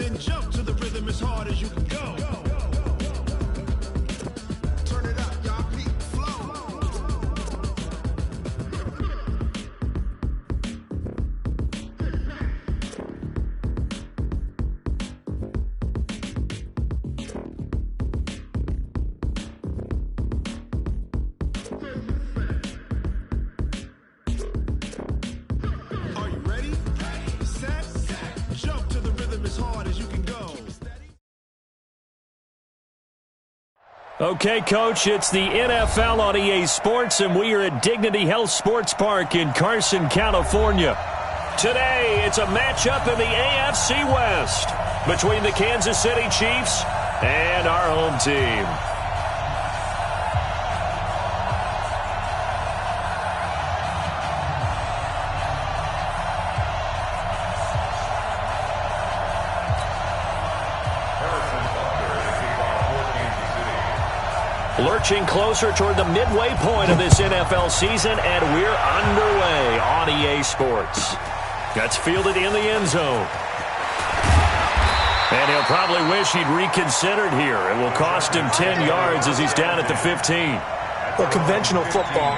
and jump to the rhythm as hard as you can go. Turn it up, y'all. Peak flow. Are you ready? Set. Jump to the rhythm as hard as you can go. Okay, Coach, it's the NFL on EA Sports, and we are at Dignity Health Sports Park in Carson, California. Today, it's a matchup in the AFC West between the Kansas City Chiefs and our home team. Lurching closer toward the midway point of this NFL season, and we're underway on EA Sports. That's fielded in the end zone. And he'll probably wish he'd reconsidered here. It will cost him 10 yards as he's down at the 15. Well, conventional football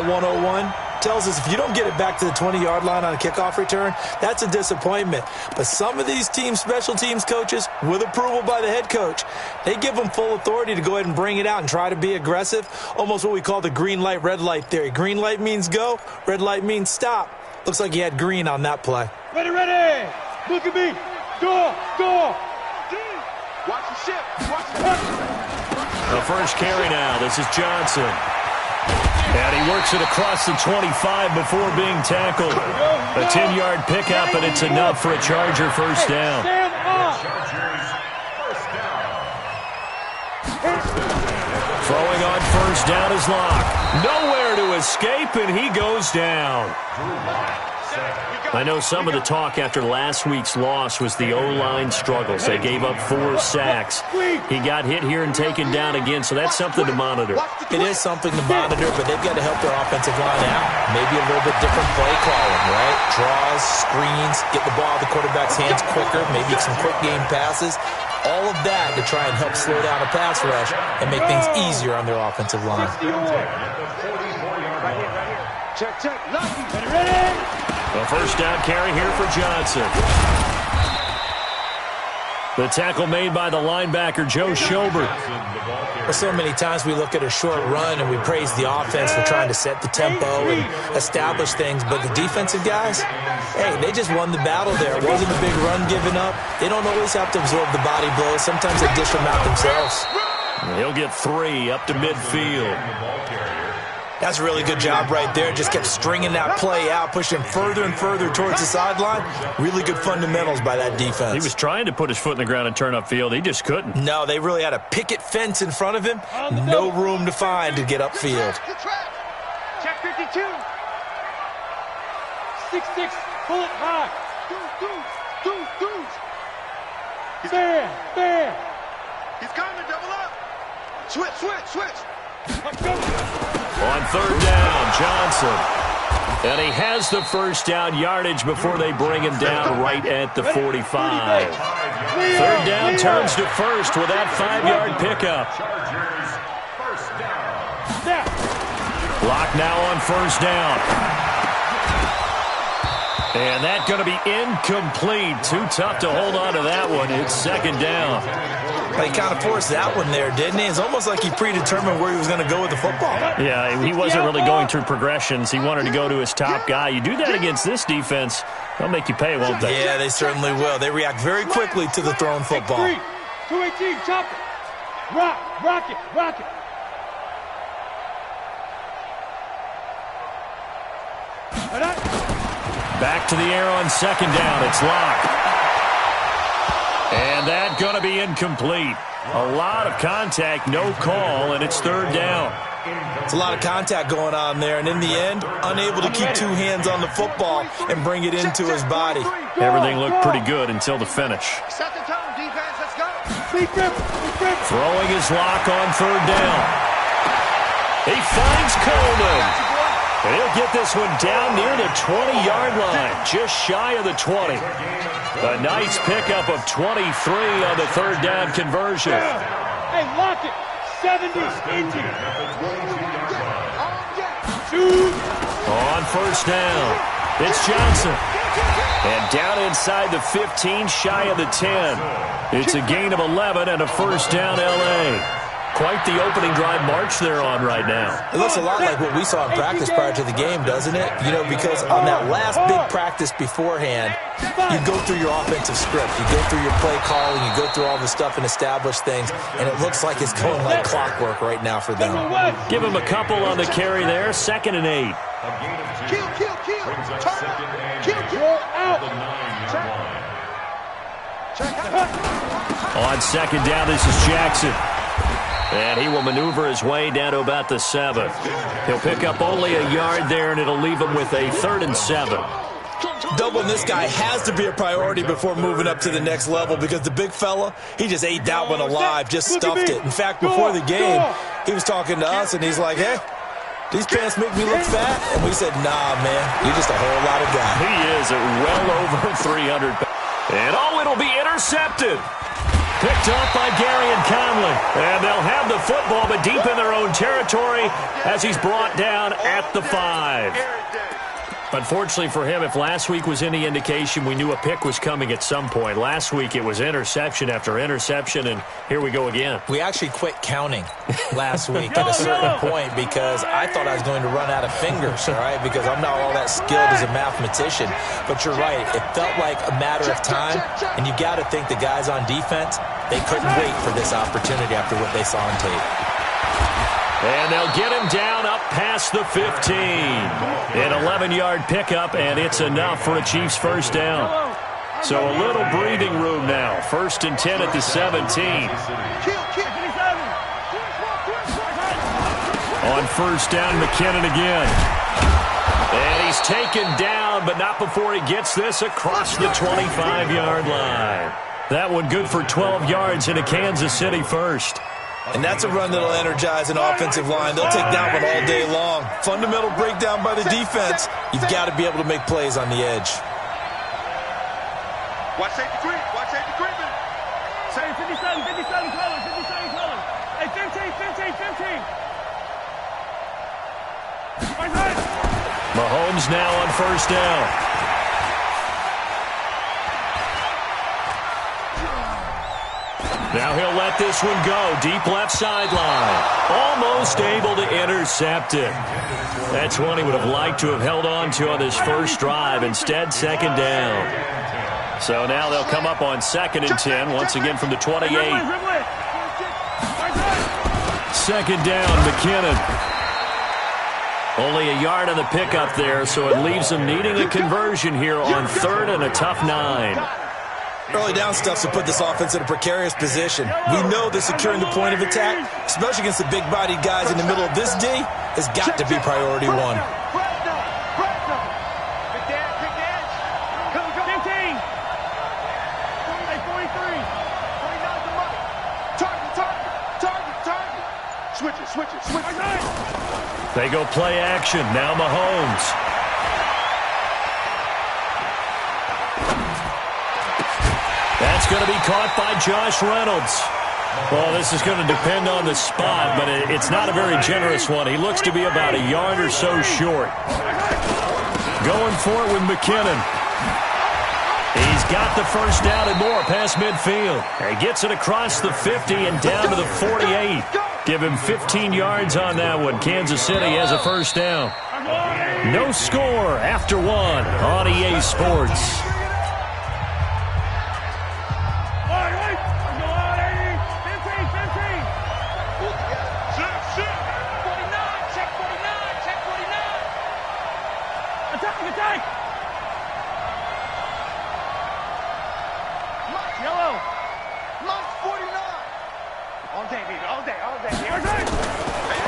101, tells us if you don't get it back to the 20-yard line on a kickoff return, that's a disappointment. But some of these special teams coaches, with approval by the head coach, they give them full authority to go ahead and bring it out and try to be aggressive, almost what we call the green light, red light theory. Green light means go, red light means stop. Looks like he had green on that play. Ready, ready. Look at me. Go. Watch the ship. Watch the The first carry now. This is Johnson. And he works it across the 25 before being tackled. A 10-yard pickup, and it's enough for a Charger first down. Stand up. Throwing on first down is Locke. Nowhere to escape, and he goes down. I know some of the talk after last week's loss was the O-line struggles. They gave up 4 sacks. He got hit here and taken down again, so that's something to monitor. It is something to monitor, but they've got to help their offensive line out. Maybe a little bit different play calling, right? Draws, screens, get the ball out of the quarterback's hands quicker, maybe some quick game passes. All of that to try and help slow down a pass rush and make things easier on their offensive line. Check. Ready. A first down carry here for Johnson. The tackle made by the linebacker, Joe Schobert. So many times we look at a short run and we praise the offense for trying to set the tempo and establish things, but the defensive guys, hey, they just won the battle there. It wasn't a big run given up. They don't always have to absorb the body blows. Sometimes they dish them out themselves. He'll get 3 up to midfield. That's a really good job right there. Just kept stringing that play out, pushing further and further towards the sideline. Really good fundamentals by that defense. He was trying to put his foot in the ground and turn upfield. He just couldn't. No, they really had a picket fence in front of him. No room to find to get upfield. Check 52. 6-6. Pull it high. Fair. He's coming. Double up. Switch. On third down, Johnson. And he has the first down yardage before they bring him down right at the 45. Third down turns to first with that 5-yard pickup. Block now on first down. And that's going to be incomplete. Too tough to hold on to that one. It's second down. He kind of forced that one there, didn't he? It's almost like he predetermined where he was going to go with the football. Yeah, he wasn't really going through progressions. He wanted to go to his top guy. You do that against this defense, they'll make you pay, won't they? Yeah, they certainly will. They react very quickly to the thrown football. 218, chop it. Rock it. Back to the air on second down. It's Locke. And that's going to be incomplete. A lot of contact, no call, and it's third down. It's a lot of contact going on there, and in the end, unable to keep 2 hands on the football and bring it into his body. Everything looked pretty good until the finish. Set the tone, defense. Let's go. Throwing his Locke on third down. He finds Coleman. And he'll get this one down near the 20-yard line, just shy of the 20. A nice pickup of 23 on the third down conversion. Hey, lock it. 70, stingy. Shoot. On first down, it's Johnson. And down inside the 15, shy of the 10. It's a gain of 11 and a first down, L.A. Quite the opening drive march they're on right now. It looks a lot like what we saw in practice prior to the game, doesn't it? You know, because on that last big practice beforehand, you go through your offensive script. You go through your play calling. You go through all the stuff and establish things. And it looks like it's going like clockwork right now for them. Give him a couple on the carry there. 2nd and 8. Kill. Out. On 2nd down, this is Jackson. And he will maneuver his way down to about the 7. He'll pick up only a yard there, and it'll leave him with a 3rd and 7. Doubling this guy has to be a priority before moving up to the next level because the big fella, he just ate that one alive, just stuffed it. In fact, before the game, he was talking to us, and he's like, hey, these pants make me look fat? And we said, nah, man, you're just a whole lot of guy. He is at well over 300. And, it'll be intercepted. Picked off by Gary and Conley. And they'll have the football, but deep in their own territory as he's brought down at the 5. Unfortunately for him, if last week was any indication, we knew a pick was coming at some point. Last week it was interception after interception, and here we go again. We actually quit counting last week at a certain point because I thought I was going to run out of fingers, all right, because I'm not all that skilled as a mathematician. But you're right. It felt like a matter of time, and you got to think the guys on defense, they couldn't wait for this opportunity after what they saw on tape. And they'll get him down up past the 15. An 11-yard pickup, and it's enough for a Chiefs first down. So a little breathing room now. 1st and 10 at the 17. On first down, McKinnon again. And he's taken down, but not before he gets this across the 25-yard line. That one good for 12 yards into Kansas City first. And that's a run that'll energize an offensive line. They'll take that one all day long. Fundamental breakdown by the defense. You've got to be able to make plays on the edge. Watch safety creep. Watch safety creeping. Say 57 colors. 57 colors. Hey, 15. Mahomes now on first down. Now he'll let this one go. Deep left sideline. Almost able to intercept it. That's one he would have liked to have held on to on this first drive. Instead, 2nd down. So now they'll come up on 2nd and 10. Once again from the 28. 2nd down, McKinnon. Only a yard on the pickup there, so it leaves them needing a conversion here on 3rd and a tough 9. Early down stuff to put this offense in a precarious position. We know that securing the point of attack, especially against the big-bodied guys in the middle of this D, has got to be priority 1. Switch it. They go play action. Now Mahomes. That's going to be caught by Josh Reynolds. Well, this is going to depend on the spot, but it's not a very generous one. He looks to be about a yard or so short. Going for it with McKinnon. He's got the first down and more past midfield. He gets it across the 50 and down to the 48. Give him 15 yards on that one. Kansas City has a first down. No score after 1 on EA Sports.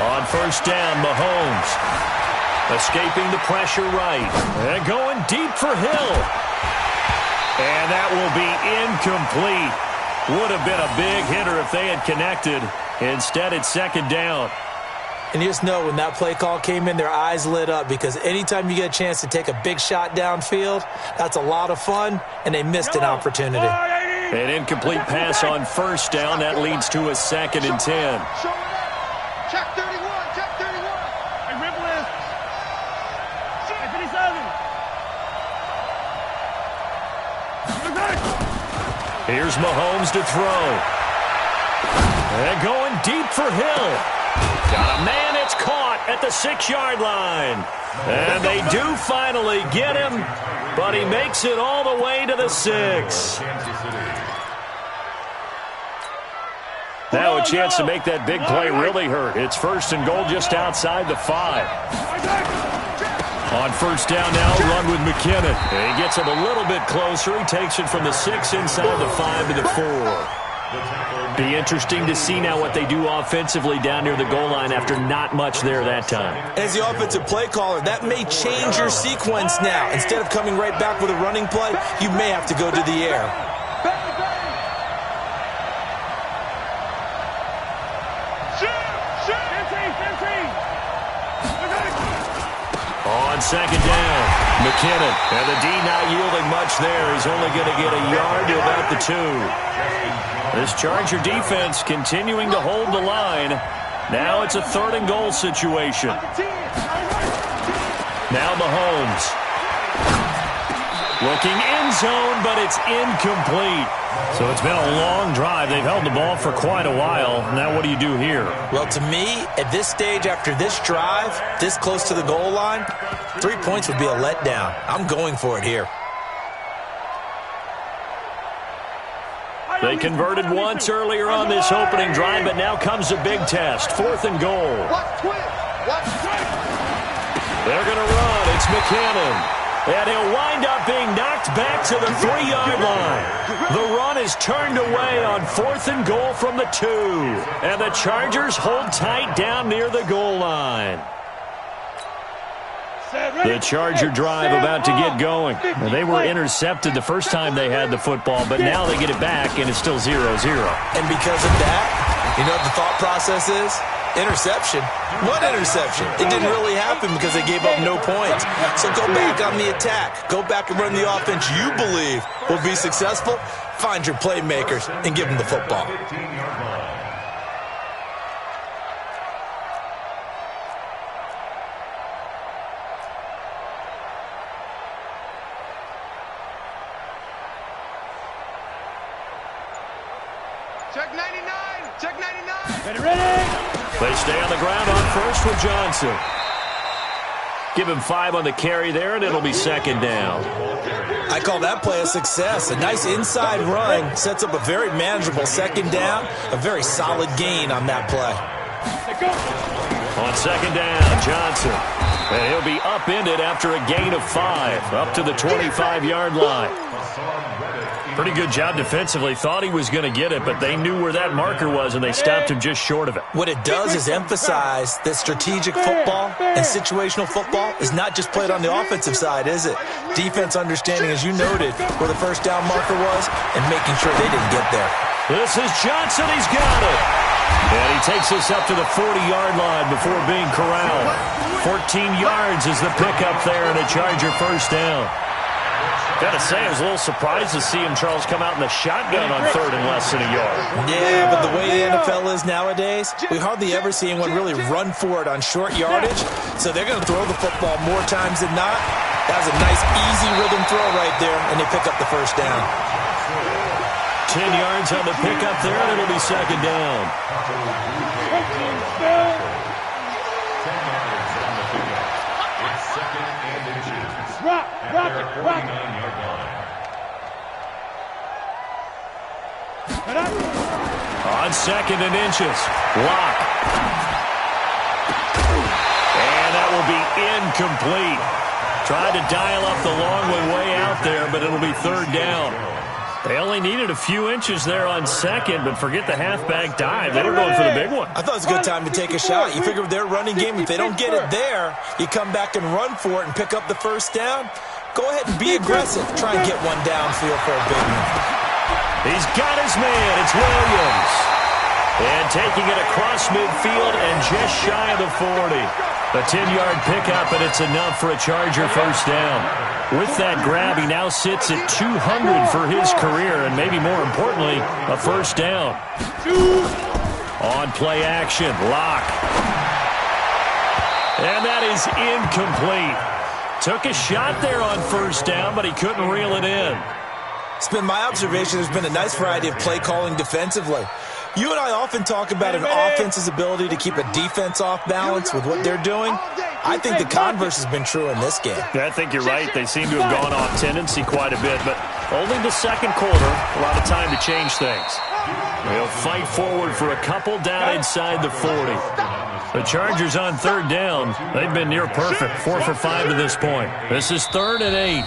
On first down, Mahomes. Escaping the pressure right. And going deep for Hill. And that will be incomplete. Would have been a big hitter if they had connected. Instead, it's 2nd down. And you just know when that play call came in, their eyes lit up because anytime you get a chance to take a big shot downfield, that's a lot of fun, and they missed an opportunity. An incomplete pass on first down. That leads to a 2nd and 10. Check 31, check 31. Hey, ripple is. Hey, 57. Here's Mahomes to throw. And going deep for Hill. Got a man, it's caught at the 6-yard line. And they do finally get him, but he makes it all the way to the 6. Now a chance to make that big play really hurt. It's 1st and goal just outside the 5. On first down now, run with McKinnon. And he gets him a little bit closer. He takes it from the 6 inside the 5 to the 4. Be interesting to see now what they do offensively down near the goal line after not much there that time. As the offensive play caller, that may change your sequence now. Instead of coming right back with a running play, you may have to go to the air. On second down, McKinnon. And the D not yielding much there. He's only going to get a yard to about the 2. This Charger defense continuing to hold the line. Now it's a 3rd and goal situation. Now Mahomes. Looking end zone, but it's incomplete. So it's been a long drive. They've held the ball for quite a while. Now what do you do here? Well, to me, at this stage, after this drive, this close to the goal line, 3 points would be a letdown. I'm going for it here. They converted once earlier on this opening drive, but now comes a big test. 4th and goal. They're going to run. It's McKinnon. And he'll wind up being knocked back to the 3-yard line. The run is turned away on 4th and goal from the 2. And the Chargers hold tight down near the goal line. The Charger drive about to get going. And they were intercepted the first time they had the football, but now they get it back, and it's still 0-0. And because of that, you know what the thought process is? Interception. What interception? It didn't really happen because they gave up no points. So go back on the attack. Go back and run the offense you believe will be successful. Find your playmakers and give them the football. Check 99, check 99. Ready? They stay on the ground on first with Johnson. Give him 5 on the carry there, and it'll be 2nd down. I call that play a success. A nice inside run sets up a very manageable 2nd down. A very solid gain on that play. On 2nd down, Johnson. And he'll be upended after a gain of 5, up to the 25-yard line. Pretty good job defensively. Thought he was going to get it, but they knew where that marker was, and they stopped him just short of it. What it does is emphasize that strategic football and situational football is not just played on the offensive side, is it? Defense understanding, as you noted, where the first down marker was and making sure they didn't get there. This is Johnson. He's got it. And he takes us up to the 40-yard line before being corralled. 14 yards is the pickup there, and a Charger first down. Got to say, I was a little surprised to see him, Charles, come out in the shotgun on 3rd and less than a yard. Yeah, but the way the NFL is nowadays, we hardly ever see anyone really run for it on short yardage. So they're going to throw the football more times than not. That was a nice, easy rhythm throw right there, and they pick up the first down. 10 yards on the pickup there, and it'll be 2nd down. Rock it. On 2nd and inches. Lock. And that will be incomplete. Tried to dial up the long one way out there, but it'll be 3rd down. They only needed a few inches there on 2nd, but forget the halfback dive. They were going for the big one. I thought it was a good time to take a shot. You figure with their running game, if they don't get it there, you come back and run for it and pick up the first down. Go ahead and be aggressive. Try and get one downfield for a big one. He's got his man. It's Williams. And taking it across midfield and just shy of the 40. A 10-yard pickup, and it's enough for a Charger first down. With that grab, he now sits at 200 for his career, and maybe more importantly, a first down. On play action, Locke. And that is incomplete. Took a shot there on first down, but he couldn't reel it in. It's been my observation there's been a nice variety of play calling defensively. You and I often talk about an offense's ability to keep a defense off balance with what they're doing. I think the converse has been true in this game. Yeah, I think you're right. They seem to have gone off tendency quite a bit, but only the second quarter, a lot of time to change things. They'll fight forward for a couple down inside the 40. The Chargers on third down. They've been near perfect, 4 for 5 to this point. This is 3rd and 8.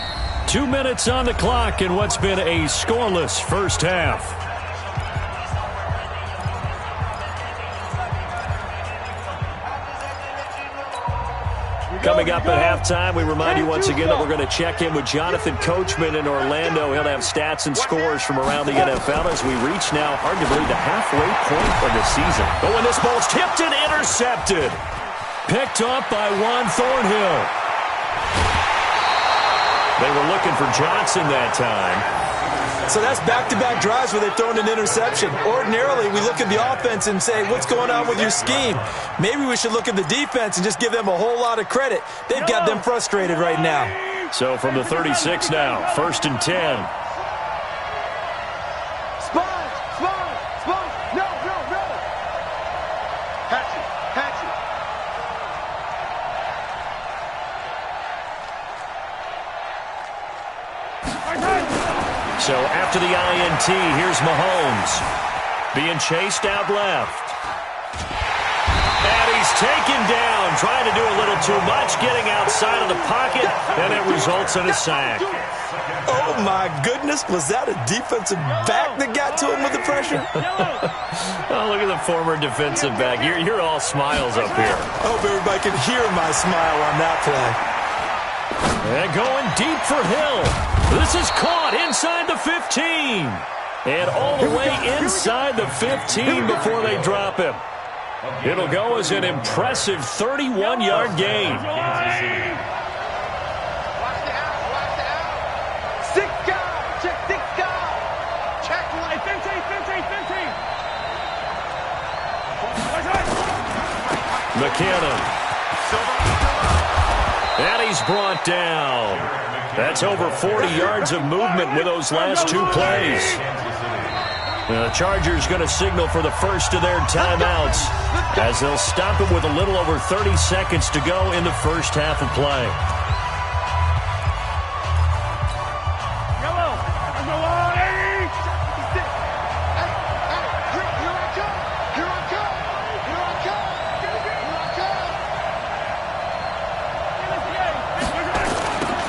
2 minutes on the clock in what's been a scoreless first half. Coming up at halftime, we remind you once again that we're going to check in with Jonathan Coachman in Orlando. He'll have stats and scores from around the NFL as we reach now arguably the halfway point of the season. But when this ball's tipped and intercepted, picked up by Juan Thornhill. They were looking for Johnson that time. So that's back-to-back drives where they've thrown an interception. Ordinarily, we look at the offense and say, what's going on with your scheme? Maybe we should look at the defense and just give them a whole lot of credit. They've got them frustrated right now. So from the 36 now, 1st and 10. Spot! No! Patch it. So after the INT, here's Mahomes. Being chased out left. And he's taken down, trying to do a little too much, getting outside of the pocket, and it results in a sack. Oh, my goodness. Was that a defensive back that got to him with the pressure? Oh, look at the former defensive back. You're all smiles up here. I hope everybody can hear my smile on that play. And going deep for Hill. This is caught inside the 15. And all the way inside the 15 before they drop him. It'll go as an impressive 31-yard gain. Watch the out. 6 guys. Check 6 guys. Check 15. McKinnon. And he's brought down. That's over 40 yards of movement with those last 2 plays. The Chargers going to signal for the first of their timeouts as they'll stop it with a little over 30 seconds to go in the first half of play.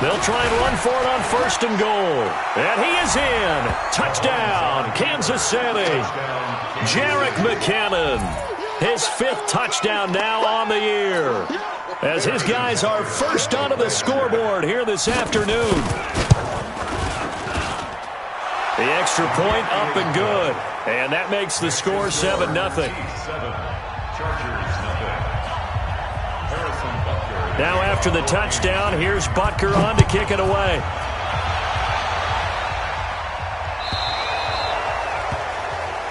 They'll try and run for it on 1st and goal. And he is in. Touchdown, Kansas City. Jerick McKinnon. His 5th touchdown now on the year. As his guys are first onto the scoreboard here this afternoon. The extra point up and good. And that makes the score 7-0. Now after the touchdown, here's Butker on to kick it away.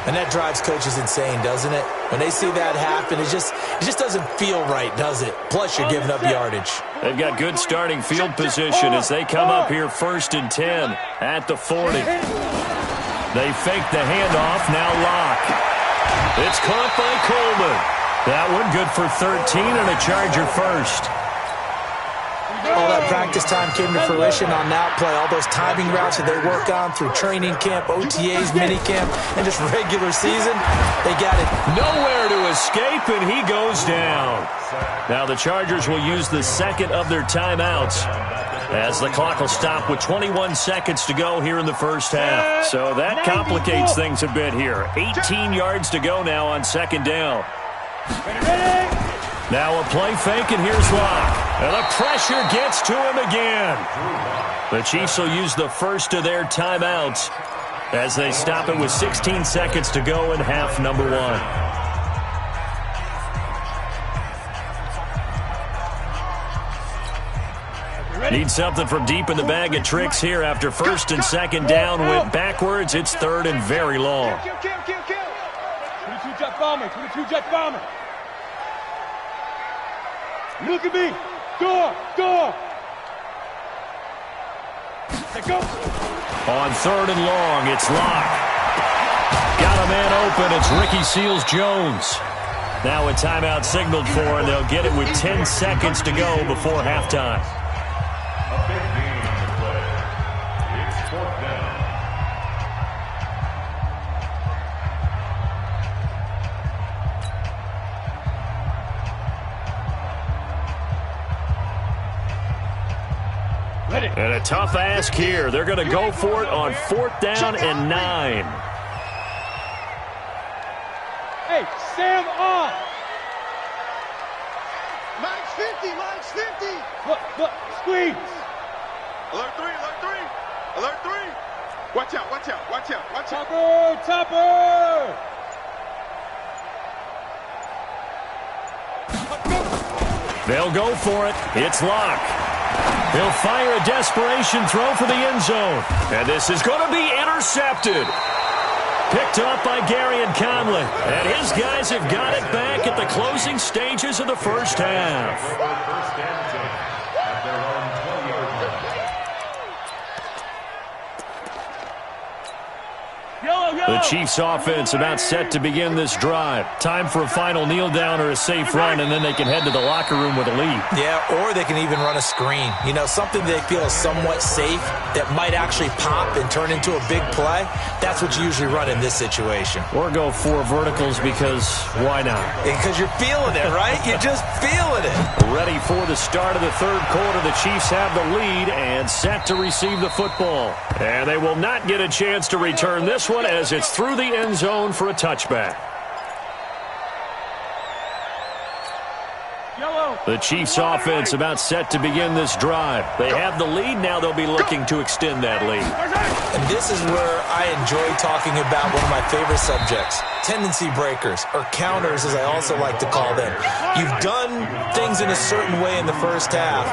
And that drives coaches insane, doesn't it? When they see that happen, it just doesn't feel right, does it? Plus, you're giving up yardage. They've got good starting field position as they come up here 1st and 10 at the 40. They fake the handoff, now Locke. It's caught by Coleman. That one good for 13 and a Charger first. All that practice time came to fruition on that play. All those timing routes that they work on through training camp, OTAs, minicamp, and just regular season, they got it. Nowhere to escape, and he goes down. Now the Chargers will use the second of their timeouts as the clock will stop with 21 seconds to go here in the first half. So that complicates things a bit here. 18 yards to go now on 2nd down. Now a play fake, and here's Locke. And the pressure gets to him again. The Chiefs will use the first of their timeouts as they stop it with 16 seconds to go in half number 1. Need something from deep in the bag of tricks here after first and second down went backwards. It's third and very long. 22 jet bomber, 22 jet bomber. Look at me. Door. Let's go. On third and long, it's Locke. Got a man open. It's Ricky Seals-Jones. Now a timeout signaled for, and they'll get it with 10 seconds to go before halftime. And a tough ask here. They're going to go for it on 4th down and 9. Hey, Sam on. Max 50. Look, squeeze. Alert 3. Watch out. Topper. They'll go for it. It's Locke. He'll fire a desperation throw for the end zone. And this is going to be intercepted. Picked up by Gary and Conley. And his guys have got it back at the closing stages of the first half. The Chiefs offense about set to begin this drive. Time for a final kneel down or a safe run, and then they can head to the locker room with a lead. Yeah, or they can even run a screen. You know, something they feel is somewhat safe that might actually pop and turn into a big play. That's what you usually run in this situation. Or go 4 verticals because why not? Because you're feeling it, right? You're just feeling it. Ready for the start of the third quarter. The Chiefs have the lead and set to receive the football. And they will not get a chance to return this one as it's through the end zone for a touchback. The Chiefs offense about set to begin this drive. They have the lead. Now they'll be looking to extend that lead. And this is where I enjoy talking about one of my favorite subjects, tendency breakers, or counters as I also like to call them. You've done things in a certain way in the first half,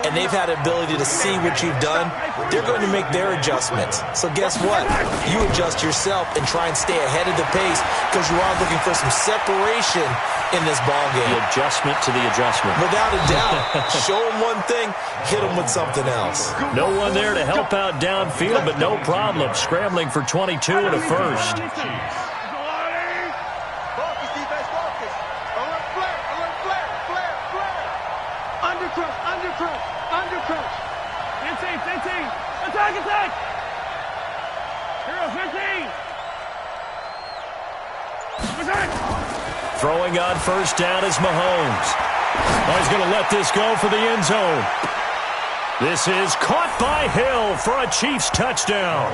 and they've had the ability to see what you've done. They're going to make their adjustments. So guess what? You adjust yourself and try and stay ahead of the pace because you are looking for some separation in this ball game. The adjustment to the adjustment. Without a doubt. Show them one thing, hit them with something else. No one there to help out downfield, but no problem. Scrambling for 22 and a first. Undercrush. 15. Attack. Hero 15. Throwing on first down is Mahomes. Oh, he's going to let this go for the end zone. This is caught by Hill for a Chiefs touchdown.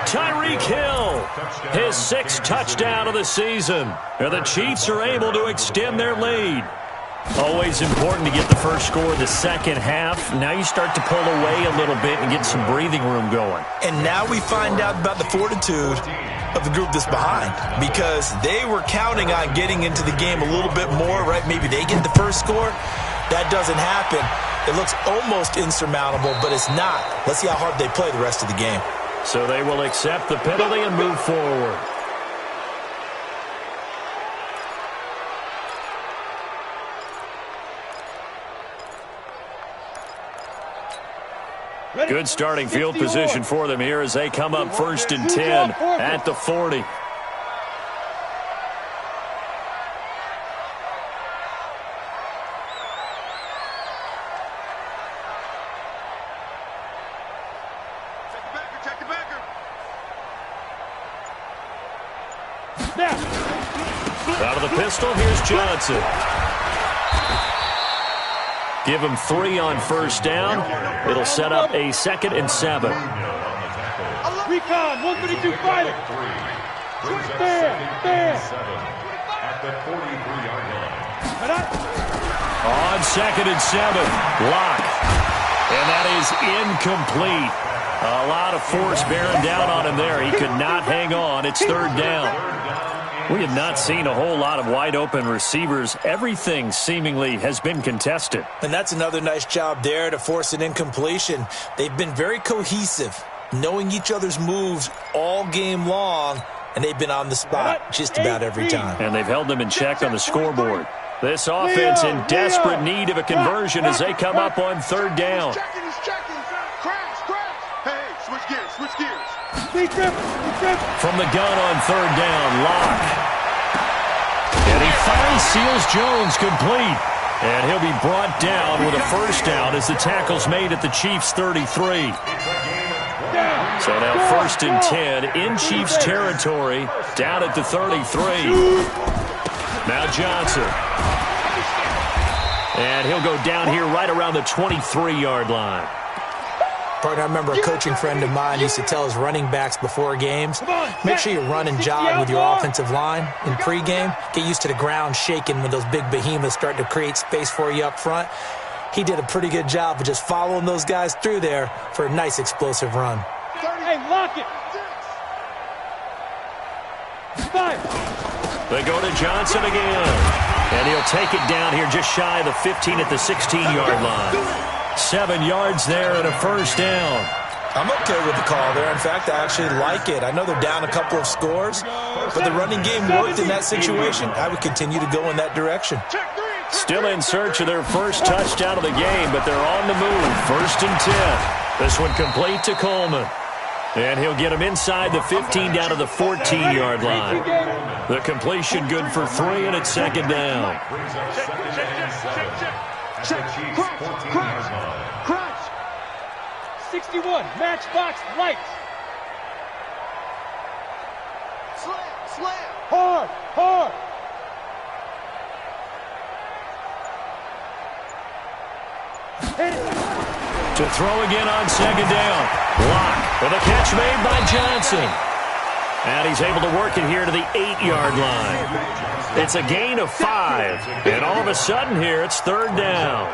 Tyreek Hill, his 6th touchdown of the season. And the Chiefs are able to extend their lead. Always important to get the first score of the second half. Now you start to pull away a little bit and get some breathing room going. And now we find out about the fortitude of the group that's behind, because they were counting on getting into the game a little bit more, right? Maybe they get the first score. That doesn't happen. It looks almost insurmountable, but it's not. Let's see how hard they play the rest of the game. So they will accept the penalty and move forward. Good starting field position for them here as they come up 1st and 10 at the 40. Check the backer. Out of the pistol, here's Johnson. Give him 3 on first down. It'll set up a 2nd and 7. Recon, 132 fighter. There. At the 43-yard line. On 2nd and 7, Locke. And that is incomplete. A lot of force bearing down on him there. He could not hang on. It's third down. We have not seen a whole lot of wide-open receivers. Everything seemingly has been contested. And that's another nice job there to force an incompletion. They've been very cohesive, knowing each other's moves all game long, and they've been on the spot just about every time. And they've held them in check on the scoreboard. This offense in desperate need of a conversion as they come up on third down. From the gun on third down, Locke. And he finally seals Jones complete. And he'll be brought down with a first down as the tackle's made at the Chiefs' 33. So now first and 10 in Chiefs territory, down at the 33. Now Johnson. And he'll go down here right around the 23-yard line. Partner, I remember a coaching friend of mine used to tell his running backs before games, make sure you run and jog with your offensive line in pregame. Get used to the ground shaking when those big behemoths start to create space for you up front. He did a pretty good job of just following those guys through there for a nice explosive run. Hey, lock it. They go to Johnson again. And he'll take it down here just shy of the 15 at the 16-yard line. 7 yards there and a first down. I'm okay with the call there. In fact, I actually like it. I know they're down a couple of scores, but the running game worked in that situation. I would continue to go in that direction. Still in search of their first touchdown of the game, but they're on the move. First and 10. This one complete to Coleman. And he'll get him inside the 15 down to the 14-yard line. The completion good for 3, and it's second down. Crunch. 61, matchbox lights. Slam. Hard. To throw again on second down. Block. With a catch made by Johnson. And he's able to work it here to the 8-yard line. It's a gain of 5. And all of a sudden here, it's third down.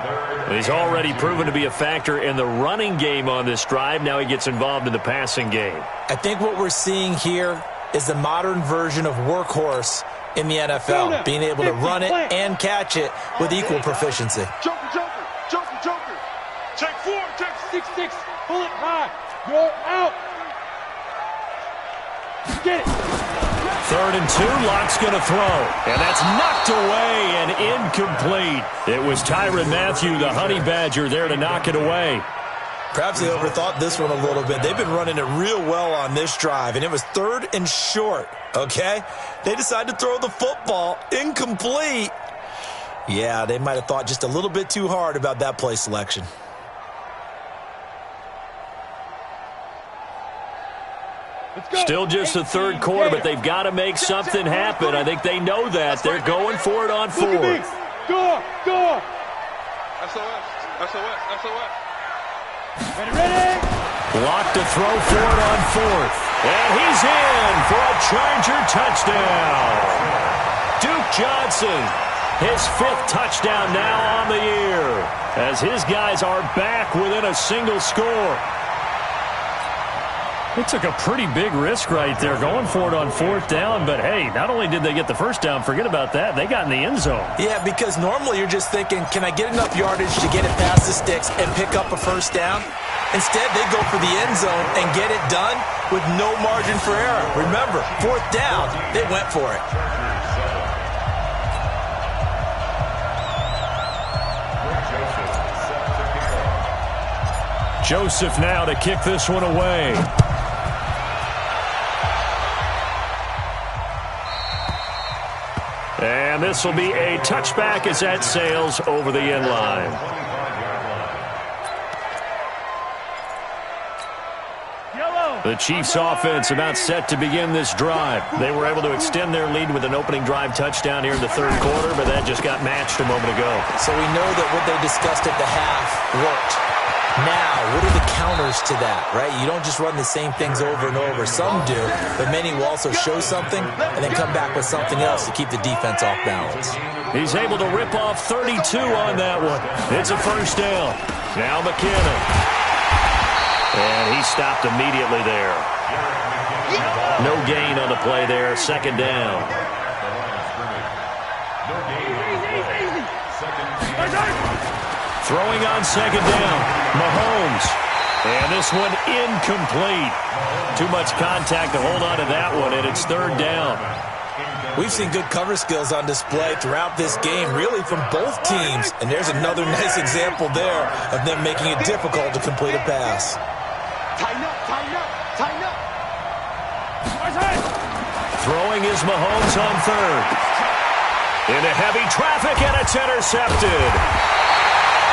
He's already proven to be a factor in the running game on this drive. Now he gets involved in the passing game. I think what we're seeing here is the modern version of workhorse in the NFL. Being able to run it and catch it with equal proficiency. Joker. Check 4, check 6, pull it high. You're out. Get it. Third and 2, Locke's going to throw. And that's knocked away and incomplete. It was Tyrann Mathieu, the Honey Badger, there to knock it away. Perhaps they overthought this one a little bit. They've been running it real well on this drive, and it was third and short, okay? They decided to throw the football incomplete. Yeah, they might have thought just a little bit too hard about that play selection. Still just the third quarter, but they've got to make something happen. I think they know that. They're going for it on fourth. Go. SOS. Ready. Block to throw for it on fourth. And he's in for a Charger touchdown. Duke Johnson, his 5th touchdown now on the year, as his guys are back within a single score. They took a pretty big risk right there going for it on fourth down, but hey, not only did they get the first down, forget about that, they got in the end zone. Yeah, because normally you're just thinking, can I get enough yardage to get it past the sticks and pick up a first down? Instead, they go for the end zone and get it done with no margin for error. Remember, fourth down, they went for it. Joseph now to kick this one away. And this will be a touchback as that sails over the end line. The Chiefs offense about set to begin this drive. They were able to extend their lead with an opening drive touchdown here in the third quarter, but that just got matched a moment ago. So we know that what they discussed at the half worked. Now, what are the counters to that, right? You don't just run the same things over and over. Some do, but many will also show something and then come back with something else to keep the defense off balance. He's able to rip off 32 on that one. It's a first down. Now McKinnon. And he stopped immediately there. No gain on the play there. Second down. Throwing on second down. Mahomes. And this one incomplete. Too much contact to hold on to that one, and it's third down. We've seen good cover skills on display throughout this game, really from both teams. And there's another nice example there of them making it difficult to complete a pass. Tighten up, tighten up, tighten up. Throwing is Mahomes on third. Into heavy traffic, and it's intercepted.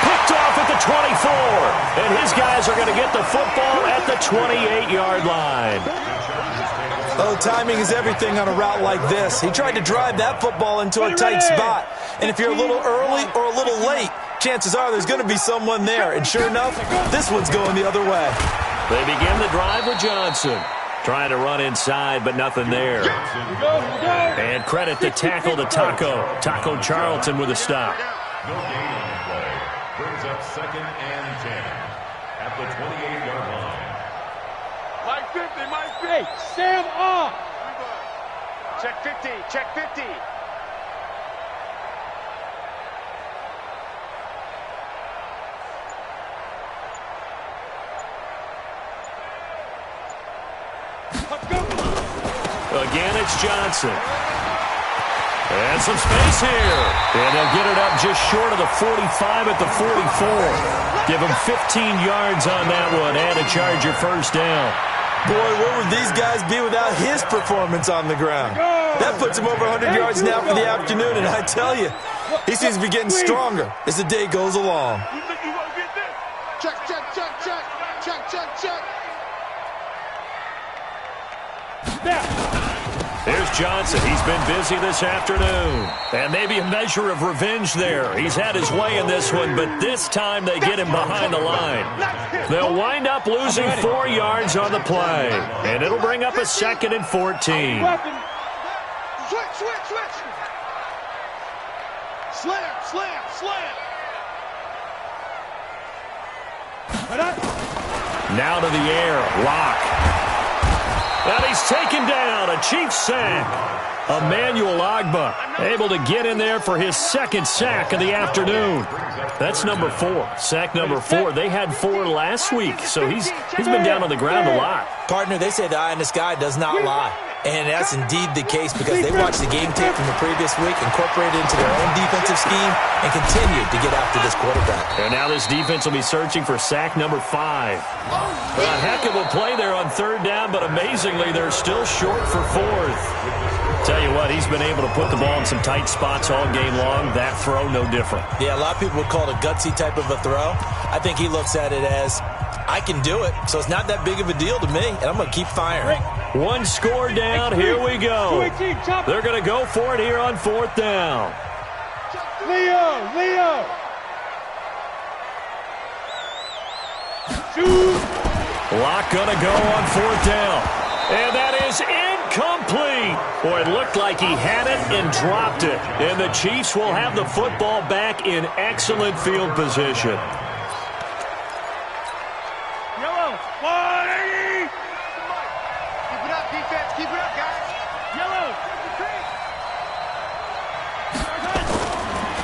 Picked off at the 24. And his guys are going to get the football at the 28-yard line. Oh, timing is everything on a route like this. He tried to drive that football into a tight spot. And if you're a little early or a little late, chances are there's going to be someone there. And sure enough, this one's going the other way. They begin the drive with Johnson. Trying to run inside, but nothing there. And credit the tackle to Taco Charlton with a stop. No gain on the play. Brings up second and 10 at the 28-yard line. Mike 50, Mike 50. Hey, Sam off. Check 50, check 50. Let's go. Again, it's Johnson. And some space here. And they'll get it up just short of the 45 at the 44. Give him 15 yards on that one and a Charger first down. Boy, where would these guys be without his performance on the ground? That puts him over 100 yards now for the afternoon, and I tell you, he seems to be getting stronger as the day goes along. You think you won't get this? Check, check, check, check. Check, check, check. There's Johnson. He's been busy this afternoon. And maybe a measure of revenge there. He's had his way in this one, but this time they get him behind the line. They'll wind up losing 4 yards on the play. And it'll bring up a 2nd and 14. Switch, switch, switch. Slam, slam, slam. Now to the air. Lock. And he's taken down. A Chiefs sack. Emmanuel Ogbah able to get in there for his 2nd sack of the afternoon. That's number 4. Sack number 4. They had 4 last week, so he's been down on the ground a lot. Partner, they say the eye in the sky does not lie. And that's indeed the case because they watched the game tape from the previous week, incorporated it into their own defensive scheme, and continued to get after this quarterback. And now this defense will be searching for sack number 5. A heck of a play there on 3rd down, but amazingly, they're still short for 4th. Tell you what, he's been able to put the ball in some tight spots all game long. That throw, no different. Yeah, a lot of people would call it a gutsy type of a throw. I think he looks at it as, I can do it, so it's not that big of a deal to me, and I'm going to keep firing. 1 score down, here we go. They're going to go for it here on 4th down. Leo. Shoot. Lock going to go on 4th down. And that is incomplete. Boy, it looked like he had it and dropped it. And the Chiefs will have the football back in excellent field position. Yellow. 180. Keep it up, defense. Keep it up, guys. Yellow.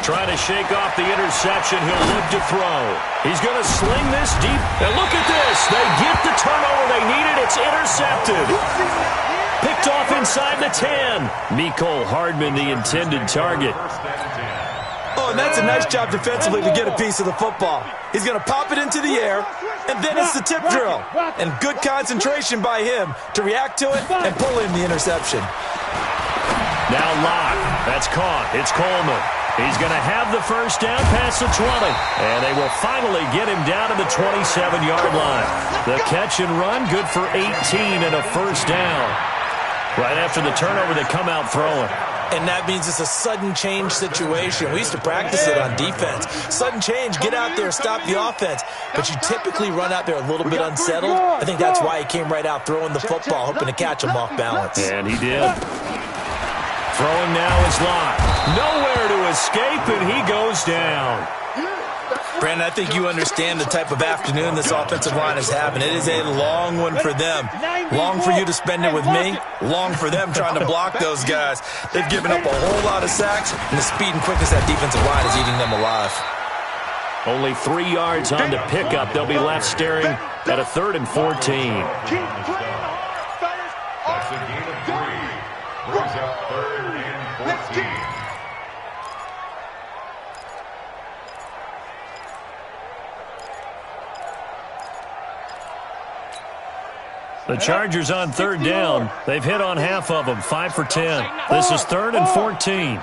Trying to shake off the interception. He'll look to throw. He's going to sling this deep. And look at this. They get the turnover they needed. It's intercepted. Picked off inside the 10. Mecole Hardman, the intended target. Oh, and that's a nice job defensively to get a piece of the football. He's going to pop it into the air, and then it's the tip drill. And good concentration by him to react to it and pull in the interception. Now Locke. That's caught. It's Coleman. He's going to have the first down past the 20. And they will finally get him down to the 27-yard line. The catch and run, good for 18 and a first down. Right after the turnover, they come out throwing. And that means it's a sudden change situation. We used to practice it on defense. Sudden change, get out there, stop the offense. But you typically run out there a little bit unsettled. I think that's why he came right out throwing the football, hoping to catch him off balance. And he did. Throwing now is Locke. Nowhere to escape, and he goes down. Brandon, I think you understand the type of afternoon this offensive line is having. It is a long one for them. Long for you to spend it with me. Long for them trying to block those guys. They've given up a whole lot of sacks, and the speed and quickness of that defensive line is eating them alive. Only 3 yards on the pickup. They'll be left staring at a 3rd and 14. That's a gain of 3. Brings up 3rd and 14. The Chargers on 3rd down. They've hit on half of them, 5 for 10. This is 3rd and 14.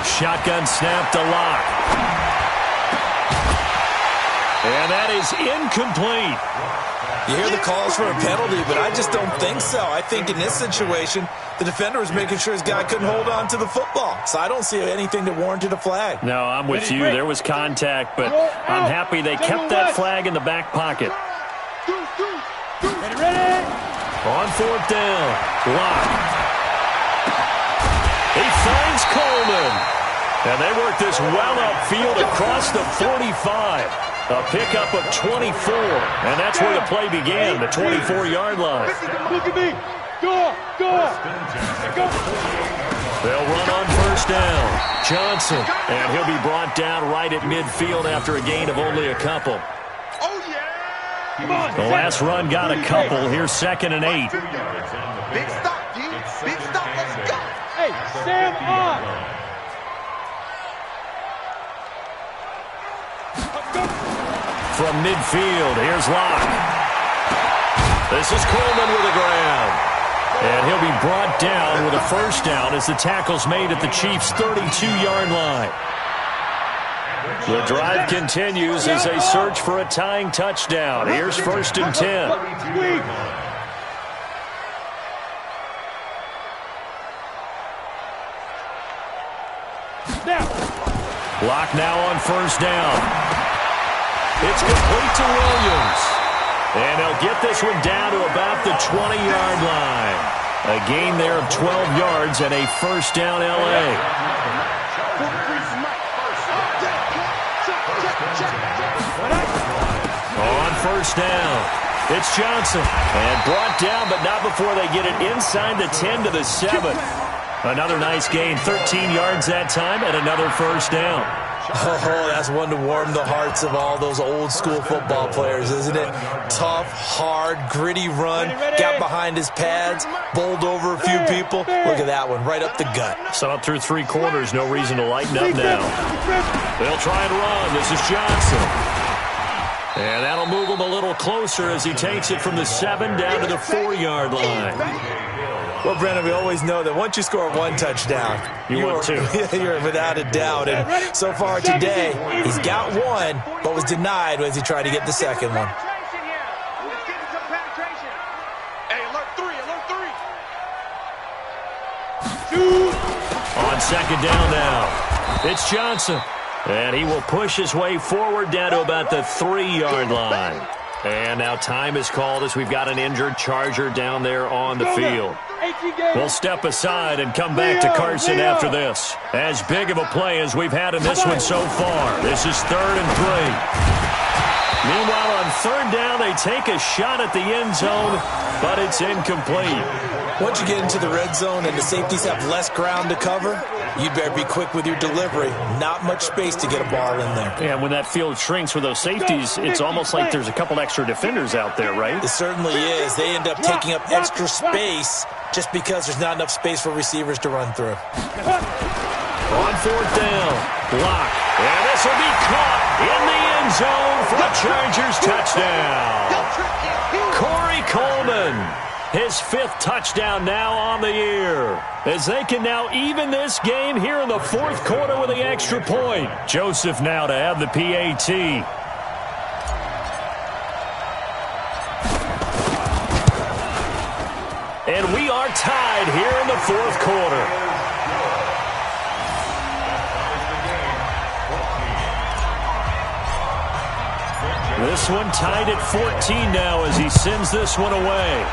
Shotgun snap to Locke. And that is incomplete. You hear the calls for a penalty, but I just don't think so. I think in this situation, the defender was making sure his guy couldn't hold on to the football. So I don't see anything that warranted a flag. No, I'm with you. There was contact, but I'm happy they kept that flag in the back pocket. On 4th down, Locke. He finds Coleman. And they work this well upfield across the 45. A pickup of 24. And that's where the play began, the 24-yard line. Look at me. Go. They'll run on 1st down. Johnson. And he'll be brought down right at midfield after a gain of only a couple. The last run got a couple. Here's 2nd and 8. Big stop, D. Big stop. Let's go. Hey, stand on. From midfield, here's Locke. This is Coleman with a grab. And he'll be brought down with a 1st down as the tackle's made at the Chiefs' 32-yard line. The drive continues as they search for a tying touchdown. Here's 1st and 10. Locke now on 1st down. It's complete to Williams. And he'll get this one down to about the 20-yard line. A gain there of 12 yards and a 1st down L.A. On 1st down, it's Johnson. And brought down, but not before they get it inside the 10 to the 7. Another nice gain, 13 yards that time, and another 1st down. Oh, that's one to warm the hearts of all those old-school football players, isn't it? Tough, hard, gritty run, got behind his pads, bowled over a few people. Look at that one, right up the gut. Saw it through 3 quarters, no reason to lighten up now. They'll try and run. This is Johnson. And that'll move him a little closer as he takes it from the 7 down to the 4-yard line. Well, Brennan, we always know that once you score 1 touchdown, you're without a doubt. And so far today, he's got 1, but was denied as he tried to get the 2nd one. On 2nd down now, it's Johnson. And he will push his way forward down to about the 3-yard line. And now time is called as we've got an injured Charger down there on the field. We'll step aside and come back to Carson after this. As big of a play as we've had in this one so far. This is 3rd and 3. Meanwhile, on 3rd down, they take a shot at the end zone, but it's incomplete. Once you get into the red zone and the safeties have less ground to cover, you'd better be quick with your delivery. Not much space to get a ball in there. Yeah, when that field shrinks with those safeties, it's almost like there's a couple extra defenders out there, right? It certainly is. They end up taking up extra space just because there's not enough space for receivers to run through. On 4th down, Locke. And this will be caught in the end zone for a Chargers touchdown. Corey Coleman. His 5th touchdown now on the year. As they can now even this game here in the 4th quarter with the extra point. Joseph now to have the PAT. And we are tied here in the 4th quarter. This one tied at 14 now as he sends this one away.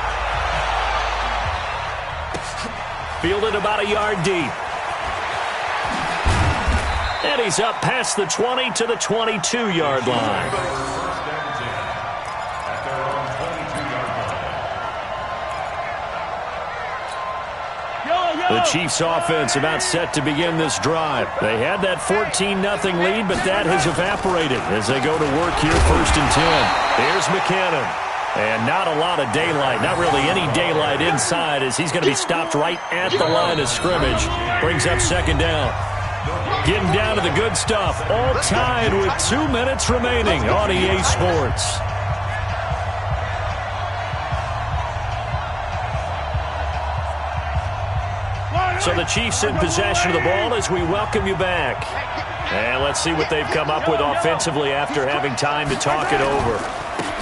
Fielded about a yard deep. And he's up past the 20 to the 22-yard line. First and 10 at their own 22-yard line. The Chiefs offense about set to begin this drive. They had that 14-0 lead, but that has evaporated as they go to work here first and 10. Here's McKinnon. And not a lot of daylight, not really any daylight inside as he's going to be stopped right at the line of scrimmage. Brings up second down. Getting down to the good stuff. All tied with 2 minutes remaining on EA Sports. So the Chiefs in possession of the ball as we welcome you back. And let's see what they've come up with offensively after having time to talk it over.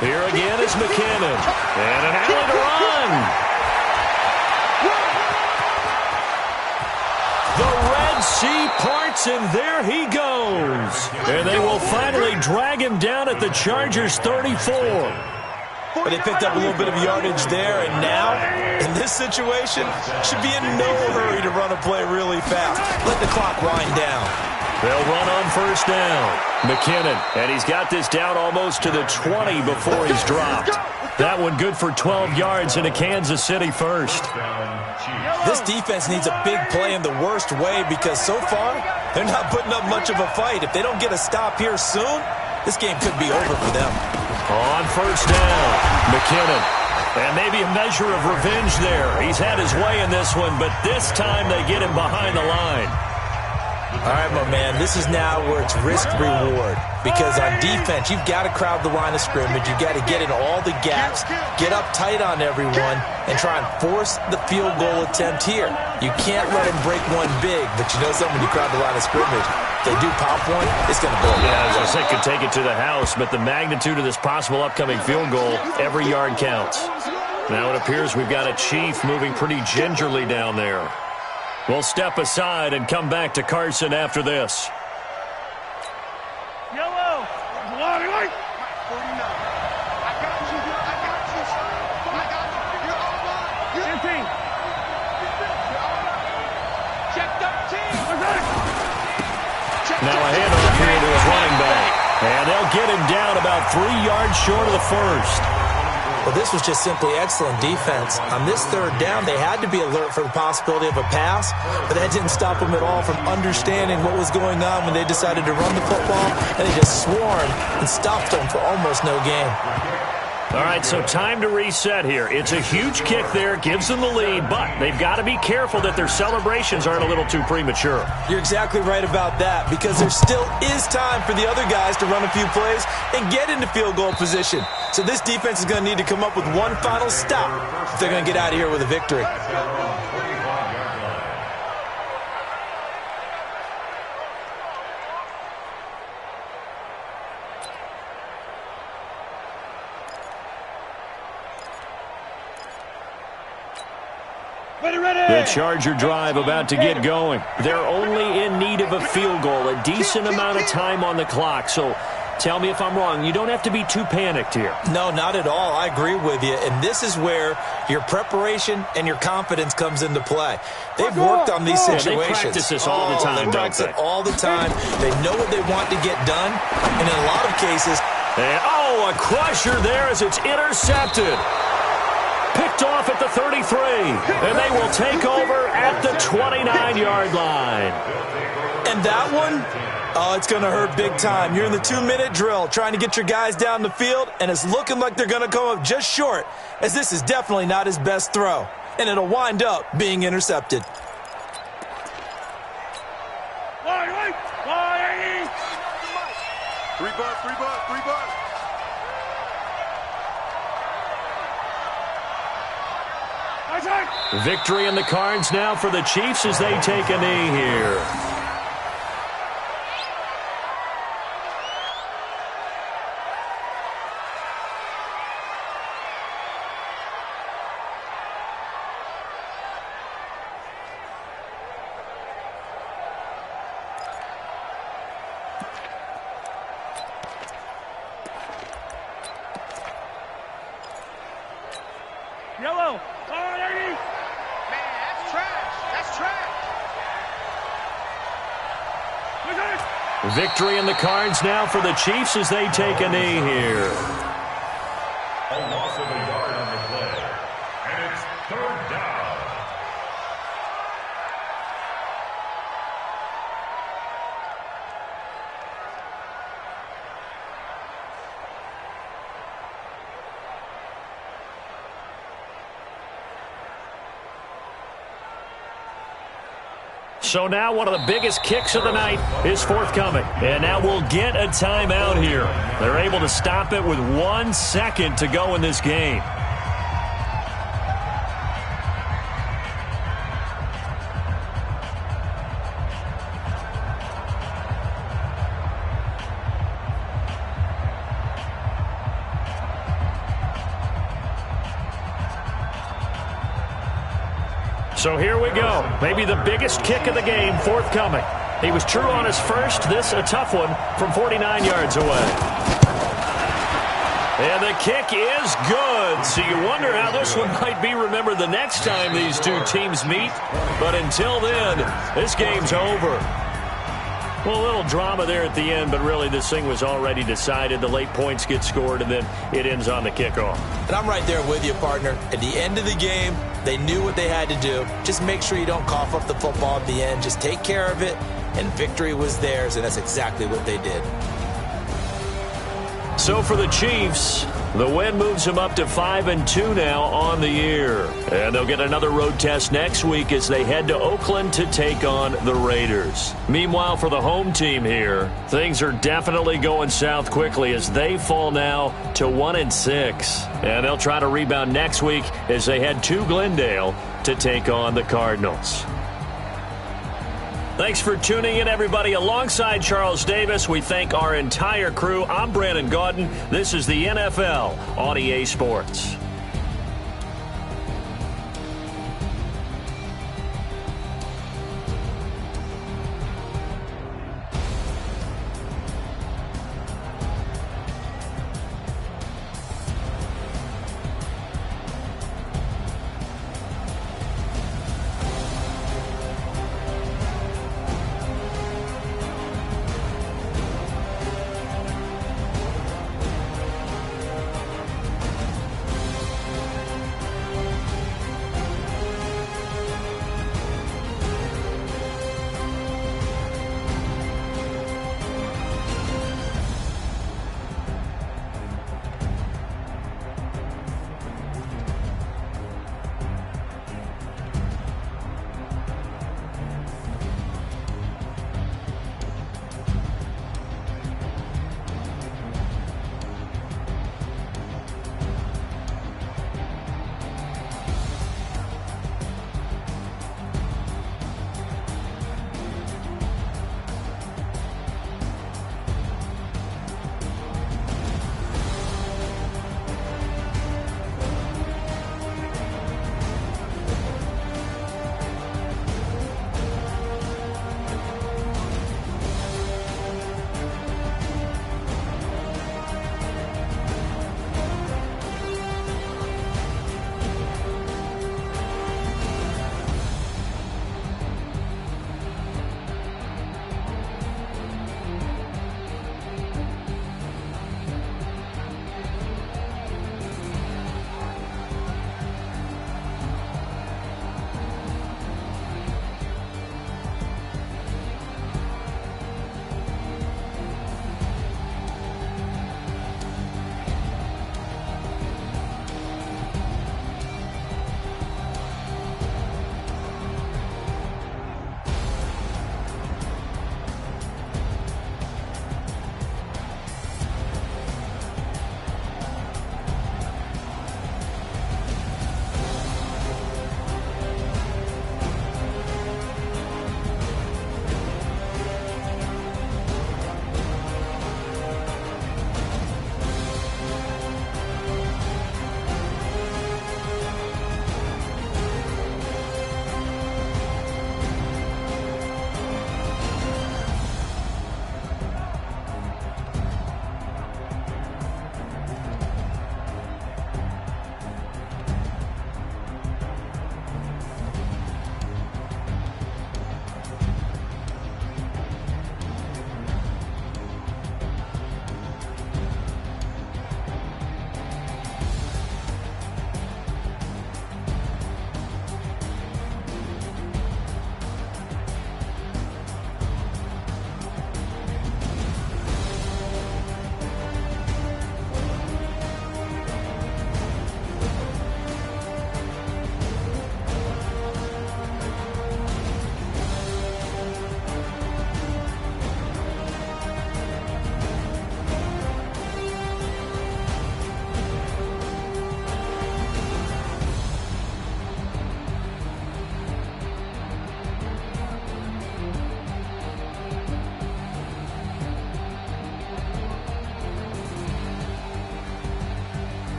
Here again is McKinnon. And an alley to run. The Red Sea parts, and there he goes. And they will finally drag him down at the Chargers' 34. But they picked up a little bit of yardage there, and now, in this situation, should be in no hurry to run a play really fast. Let the clock wind down. They'll run on first down. McKinnon, and he's got this down almost to the 20 before he's dropped. That one good for 12 yards into Kansas City first. This defense needs a big play in the worst way because so far, they're not putting up much of a fight. If they don't get a stop here soon, this game could be over for them. On first down, McKinnon. And maybe a measure of revenge there. He's had his way in this one, but this time they get him behind the line. All right, my man, this is now where it's risk-reward. Because on defense, you've got to crowd the line of scrimmage. You've got to get in all the gaps, get up tight on everyone, and try and force the field goal attempt here. You can't let them break one big, but you know something, when you crowd the line of scrimmage, if they do pop one, it's going to go. Yeah, as I said, could take it to the house, but the magnitude of this possible upcoming field goal, every yard counts. Now it appears we've got a Chief moving pretty gingerly down there. We'll step aside and come back to Carson after this. Yellow. White. 49. I got you. You're all mine. 15. Check 13. Now a handoff here to his running back. And they'll get him down about 3 yards short of the first. Well, this was just simply excellent defense. On this third down, they had to be alert for the possibility of a pass, but that didn't stop them at all from understanding what was going on when they decided to run the football, and they just swarmed and stopped them for almost no gain. All right, so time to reset here. It's a huge kick there, gives them the lead, but they've got to be careful that their celebrations aren't a little too premature. You're exactly right about that, because there still is time for the other guys to run a few plays and get into field goal position. So this defense is going to need to come up with one final stop if they're going to get out of here with a victory. The Charger drive about to get going. They're only in need of a field goal, a decent amount of time on the clock. So tell me if I'm wrong. You don't have to be too panicked here. No, not at all. I agree with you. And this is where your preparation and your confidence comes into play. They've worked on these situations. Yeah, they practice this all the time, they practice it all the time. They know what they want to get done. And in a lot of cases... And, a crusher there as it's intercepted. Picked off at the 33, and they will take over at the 29-yard line. And that one, it's going to hurt big time. You're in the 2-minute drill trying to get your guys down the field, and it's looking like they're going to come up just short, as this is definitely not his best throw, and it'll wind up being intercepted. White. 3 bucks. Victory in the cards now for the Chiefs as they take a knee here. Yellow. Man, that's trash. What's that? Victory in the cards now for the Chiefs as they take a knee here. A loss of a yard on the play. And it's third down. So now one of the biggest kicks of the night is forthcoming. And now we'll get a timeout here. They're able to stop it with 1 second to go in this game. So here we go. Maybe the biggest kick of the game forthcoming. He was true on his first. This a tough one from 49 yards away. And the kick is good. So you wonder how this one might be remembered the next time these two teams meet. But until then, this game's over. Well, a little drama there at the end, but really this thing was already decided. The late points get scored, and then it ends on the kickoff. And I'm right there with you, partner. At the end of the game, they knew what they had to do. Just make sure you don't cough up the football at the end. Just take care of it, and victory was theirs, and that's exactly what they did. So for the Chiefs, the win moves them up to 5-2 now on the year. And they'll get another road test next week as they head to Oakland to take on the Raiders. Meanwhile, for the home team here, things are definitely going south quickly as they fall now to 1-6. And they'll try to rebound next week as they head to Glendale to take on the Cardinals. Thanks for tuning in, everybody. Alongside Charles Davis, we thank our entire crew. I'm Brandon Gaudin. This is the NFL on EA Sports.